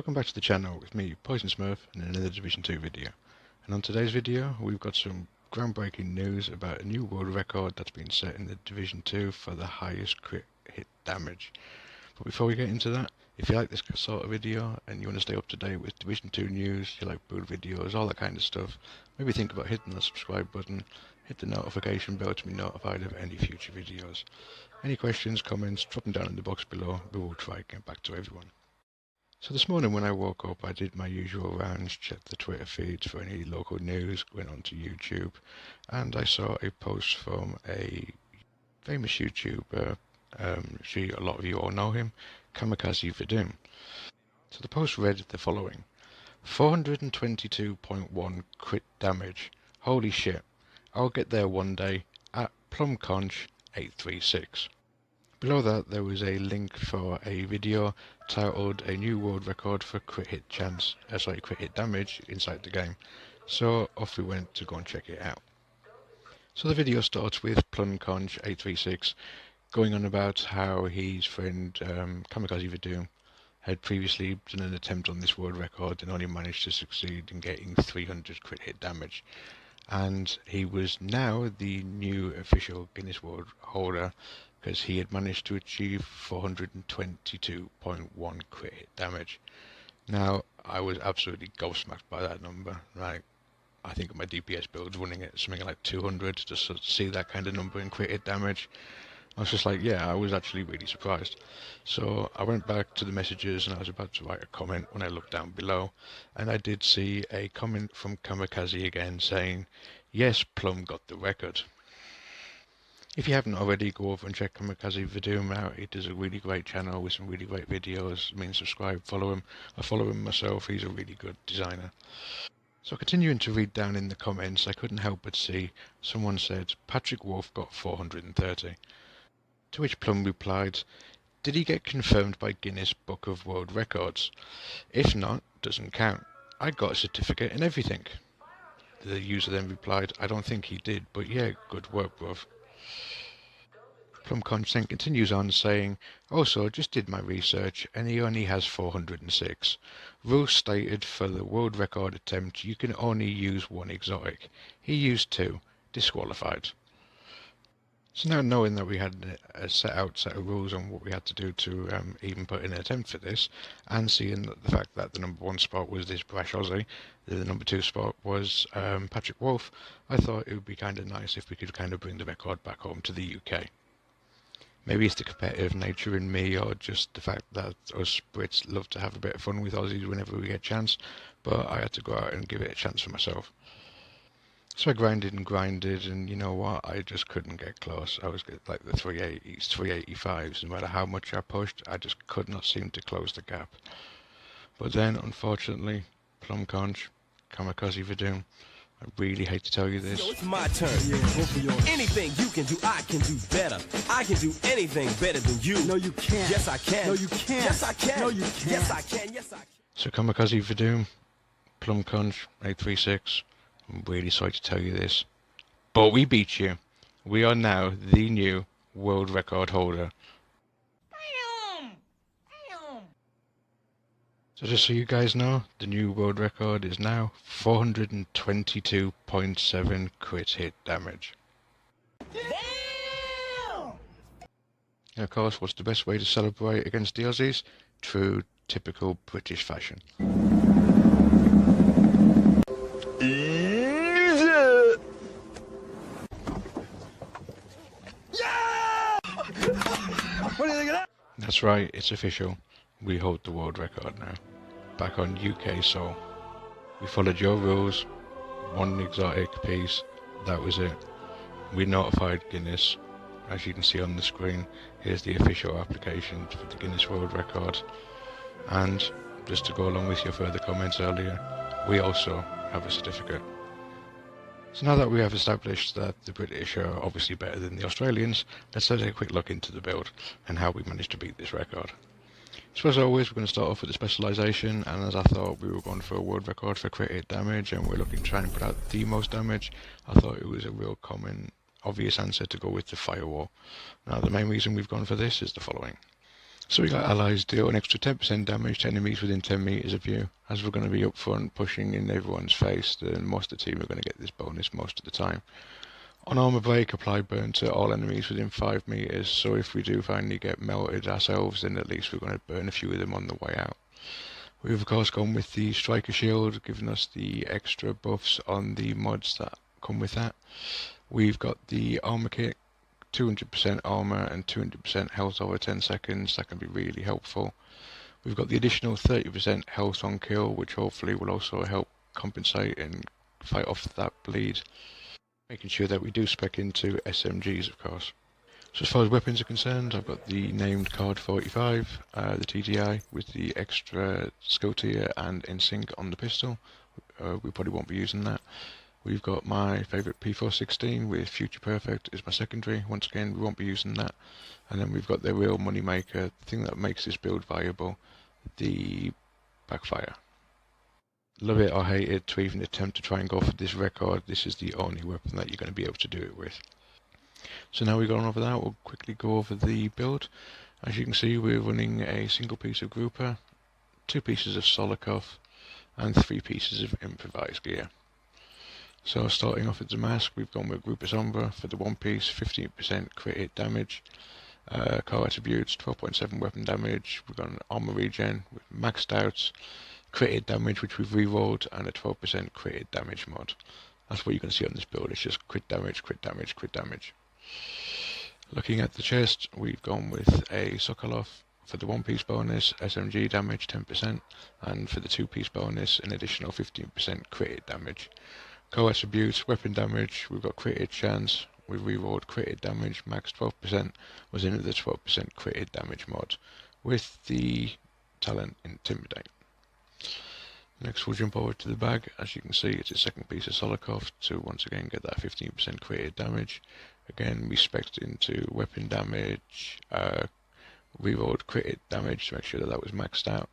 Welcome back to the channel with me, Poison Smurf, in another Division 2 video. And on today's video, we've got some groundbreaking news about a new world record that's been set in the Division 2 for the highest crit hit damage. But before we get into that, if you like this sort of video and you want to stay up to date with Division 2 news, you like build videos, all that kind of stuff, maybe think about hitting the subscribe button, hit the notification bell to be notified of any future videos. Any questions, comments, drop them down in the box below. We will try and get back to everyone. So this morning when I woke up, I did my usual rounds, checked the Twitter feeds for any local news, went onto YouTube, and I saw a post from a famous YouTuber. A lot of you all know him, Kamikaze Vidum. So the post read the following: 422.1 crit damage. Holy shit! I'll get there one day at plumconch836. Below that there was a link for a video titled "A New World Record for Crit Hit Crit Hit Damage Inside the Game." So off we went to go and check it out. So the video starts with plumconch836 going on about how his friend Kamikaze Vidum had previously done an attempt on this world record and only managed to succeed in getting 300 crit hit damage. And he was now the new official Guinness World holder because he had managed to achieve 422.1 crit hit damage. Now, I was absolutely gobsmacked by that number. Like, I think my DPS build's running at something like 200 just to see that kind of number in crit hit damage. I was just like, yeah, I was actually really surprised. So I went back to the messages and I was about to write a comment when I looked down below, and I did see a comment from Kamikaze again saying, yes, Plum got the record. If you haven't already, go over and check Kamikaze Vidum out. He does a really great channel with some really great videos. I mean, subscribe, follow him. I follow him myself. He's a really good designer. So continuing to read down in the comments, I couldn't help but see someone said Patrick Wolf got 430. To which Plum replied, did he get confirmed by Guinness Book of World Records? If not, doesn't count. I got a certificate and everything. The user then replied, I don't think he did, but yeah, good work, bruv. Plumconch then continues on saying, also just did my research and he only has 406. Rules stated for the world record attempt you can only use one exotic. He used two, disqualified. So now knowing that we had a set of rules on what we had to do to even put in an attempt for this, and seeing that the fact that the number one spot was this brash Aussie, the number two spot was Patrick Wolf, I thought it would be kind of nice if we could kind of bring the record back home to the UK. Maybe it's the competitive nature in me, or just the fact that us Brits love to have a bit of fun with Aussies whenever we get a chance, but I had to go out and give it a chance for myself. So I grinded, and you know what, I just couldn't get close. I was like the 380s, 385s, no matter how much I pushed, I just could not seem to close the gap. But then, unfortunately, Plumconch, Kamikaze Vidum, I really hate to tell you this. Yo, it's my turn. Anything you can do, I can do better. I can do anything better than you. No, you can't. Yes, I can. No, you can't. Yes, I can. No, you can't. Yes, I can. Yes, I can. So Kamikaze Vidum, Plumconch836, I'm really sorry to tell you this, but we beat you. We are now the new world record holder. So just so you guys know, the new world record is now 422.7 crit hit damage. Damn! And of course, what's the best way to celebrate against the Aussies? True, typical British fashion. What do you think of that? That's right, it's official. We hold the world record now. Back on UK soil. We followed your rules. One exotic piece. That was it. We notified Guinness. As you can see on the screen, here's the official application for the Guinness World Record. And just to go along with your further comments earlier, we also have a certificate. So now that we have established that the British are obviously better than the Australians, let's take a quick look into the build and how we managed to beat this record. So as always, we're going to start off with the specialisation, and as I thought we were going for a world record for crit hit damage and we're looking to try and put out the most damage, I thought it was a real common, obvious answer to go with the firewall. Now the main reason we've gone for this is the following. So we got allies deal an extra 10% damage to enemies within 10 meters of you. As we're going to be up front pushing in everyone's face, then most of the team are going to get this bonus most of the time. On armor break, apply burn to all enemies within 5 meters, so if we do finally get melted ourselves, then at least we're going to burn a few of them on the way out. We've of course gone with the striker shield, giving us the extra buffs on the mods that come with that. We've got the armor kit, 200% armor and 200% health over 10 seconds. That can be really helpful. We've got the additional 30% health on kill, which hopefully will also help compensate and fight off that bleed. Making sure that we do spec into SMGs, of course. So as far as weapons are concerned, I've got the named card 45, the TDI with the extra skill tier and in sync on the pistol. We probably won't be using that. We've got my favourite P416 with Future Perfect as my secondary. Once again, we won't be using that. And then we've got the real money maker, the thing that makes this build viable, the backfire. Love it or hate it, to even attempt to try and go for this record, this is the only weapon that you're going to be able to do it with. So now we've gone over that, we'll quickly go over the build. As you can see, we're running a single piece of grouper, 2 pieces of Solokov, and 3 pieces of improvised gear. So starting off with the mask, we've gone with Grouper Sombra for the one piece, 15% crit hit damage. Core attributes, 12.7 weapon damage. We've got an armor regen with maxed out crit hit damage, which we've rerolled, and a 12% crit hit damage mod. That's what you can see on this build, it's just crit damage, crit damage, crit damage. Looking at the chest, we've gone with a Sokolov for the one piece bonus, SMG damage 10%, and for the 2-piece bonus, an additional 15% crit hit damage. Core attributes, weapon damage, we've got crit hit chance, we rerolled crit hit damage, max 12%, was in the 12% crit hit damage mod, with the talent Intimidate. Next we'll jump over to the bag. As you can see, it's a second piece of Solokov to once again get that 15% crit hit damage. Again, we spec'd into weapon damage, rerolled crit hit damage to make sure that that was maxed out.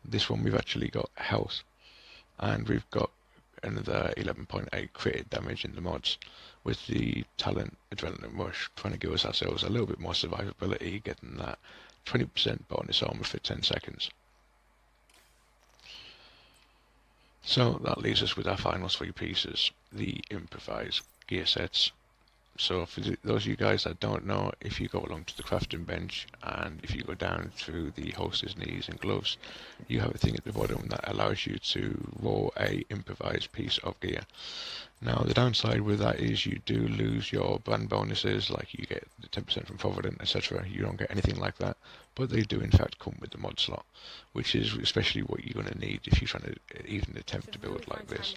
This one we've actually got health, and we've got another 11.8 crit hit damage in the mods, with the talent Adrenaline Rush trying to give us ourselves a little bit more survivability, getting that 20% bonus armor for 10 seconds. So that leaves us with our final 3 pieces, the improvised gear sets. So for those of you guys that don't know, if you go along to the crafting bench and if you go down through the holsters, knees and gloves, you have a thing at the bottom that allows you to roll a improvised piece of gear. Now the downside with that is you do lose your brand bonuses, like you get the 10% from Provident, etc. You don't get anything like that, but they do in fact come with the mod slot, which is especially what you're going to need if you're trying to even attempt to build like this.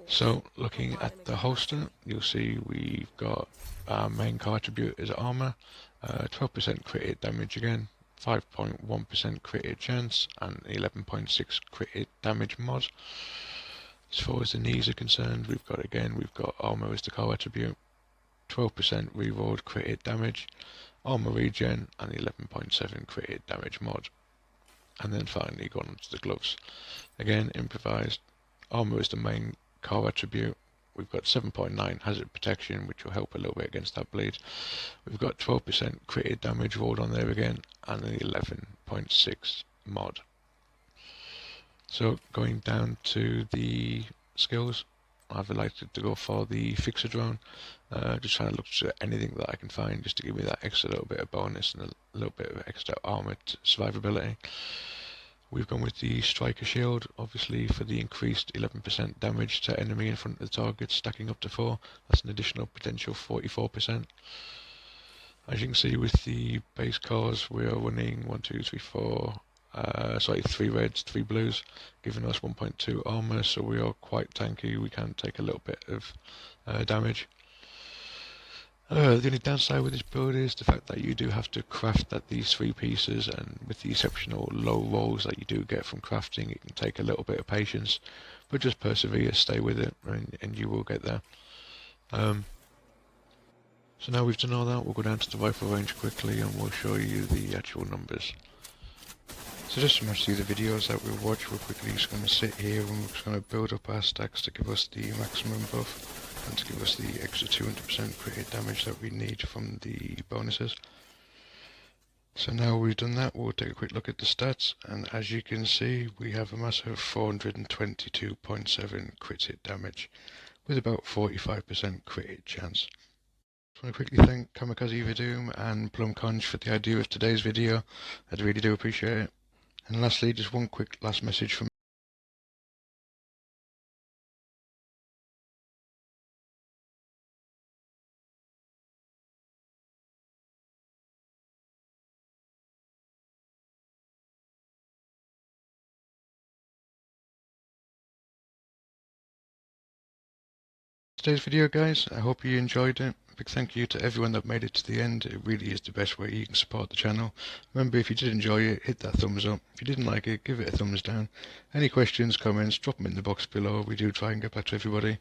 So looking at the holster, you'll see we've got our main car attribute as armor, 12% crit hit damage again, 5.1% crit hit chance, and 11.6 crit hit damage mod. As far as the knees are concerned, we've got armor as the car attribute, 12% rerolled crit hit damage, armor regen, and 11.7 crit hit damage mod. And then finally gone on to the gloves. Again, improvised, armor is the main car attribute. We've got 7.9 hazard protection, which will help a little bit against that bleed. We've got 12% crit hit damage rolled on there again, and an 11.6 mod. So going down to the skills, I've elected to go for the Fixer Drone. Just trying to look at anything that I can find just to give me that extra little bit of bonus and a little bit of extra armor survivability. We've gone with the Striker Shield, obviously for the increased 11% damage to enemy in front of the target, stacking up to 4. That's an additional potential 44%. As you can see with the base cars, we are running 3 reds, 3 blues, giving us 1.2 armor, so we are quite tanky. We can take a little bit of damage. The only downside with this build is the fact that you do have to craft these 3 pieces, and with the exceptional low rolls that you do get from crafting, it can take a little bit of patience, but just persevere, stay with it, and you will get there. So now we've done all that, we'll go down to the rifle range quickly and we'll show you the actual numbers. So just to match through the videos that we'll watch, we're quickly just going to sit here and we're just going to build up our stacks to give us the maximum buff and to give us the extra 200% crit hit damage that we need from the bonuses. So now we've done that, we'll take a quick look at the stats, and as you can see, we have a massive 422.7 crit hit damage, with about 45% crit hit chance. I want to quickly thank Kamikaze Vidoom and Plumconch for the idea of today's video. I really do appreciate it. And lastly, just one quick last message from today's video, guys. I hope you enjoyed it. A big thank you to everyone that made it to the end. It really is the best way you can support the channel. Remember, if you did enjoy it, hit that thumbs up. If you didn't like it, give it a thumbs down. Any questions, comments, drop them in the box below. We do try and get back to everybody.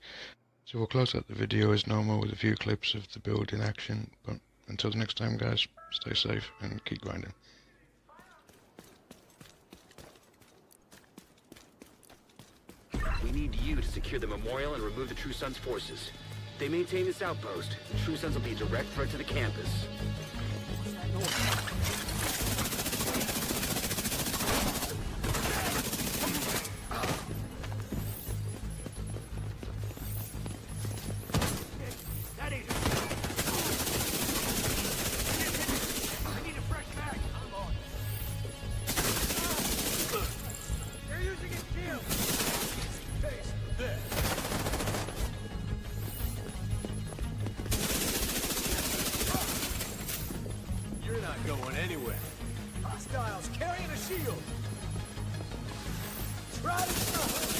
So we'll close out the video as normal with a few clips of the build in action. But until the next time, guys, stay safe and keep grinding. We need you to secure the memorial and remove the True Sons forces. They maintain this outpost. The True Sons will be a direct threat to the campus. You're not going anywhere. Hostiles carrying a shield. Try to stop.